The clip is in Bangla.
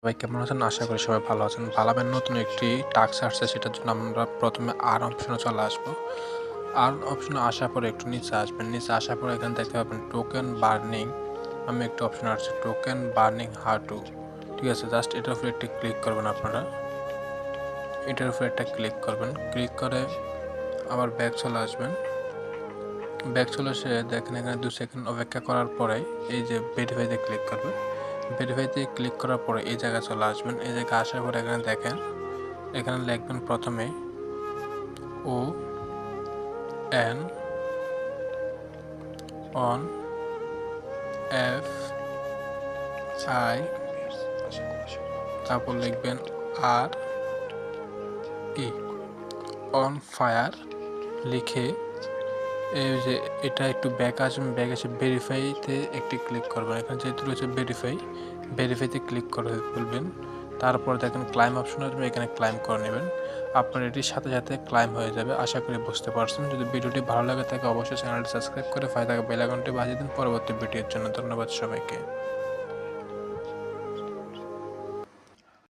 সবাই কেমন আছেন? আশা করি সবাই ভালো আছেন। ভালাবেন নতুন একটি টাস্ক আসছে, সেটার জন্য আমরা প্রথমে আর অপশনে চলে আসবো। আর অপশনে আসার পরে একটু নিচে আসবেন। নিচে আসার পরে এখানে দেখতে পাবেন টোকেন বার্নিং। আমি একটু অপশন আসছে টোকেন বার্নিং হাউ টু। ঠিক আছে, জাস্ট এটার উপরে একটি ক্লিক করবেন আপনারা। এটার উপরে একটা ক্লিক করবেন। ক্লিক করে আবার ব্যাক চলে আসবেন। ব্যাক চলে এসে দেখেন এখানে 2 সেকেন্ড অপেক্ষা করার পরে এই যে ভেরিফাইতে ক্লিক করবেন। ভেরিফাইতে ক্লিক করার পরে এই জায়গায় চলে আসবেন। এই জায়গায় আসার পরে এখানে দেখেন, এখানে লিখবেন প্রথমে ON অন FI, তারপর লিখবেন RE অন ফায়ার লিখে এই যে এটা একটু ব্যাক আসবেন। ব্যাক এসে ভেরিফাইতে একটি ক্লিক করবেন। এখানে যেহেতু রয়েছে ভেরিফাইতে ক্লিক করে ফেলবেন। তারপর দেখেন ক্লাইম অপশন আসবে, এখানে ক্লাইম করে নেবেন। আপনার এটির সাথে সাথে ক্লাইম হয়ে যাবে। আশা করি বুঝতে পারছেন। যদি ভিডিওটি ভালো লাগে থাকে অবশ্যই চ্যানেলটি সাবস্ক্রাইব করে পাশে থাকা বেল আইকনটি বাজিয়ে দিন পরবর্তী ভিডিওর জন্য। ধন্যবাদ সবাইকে।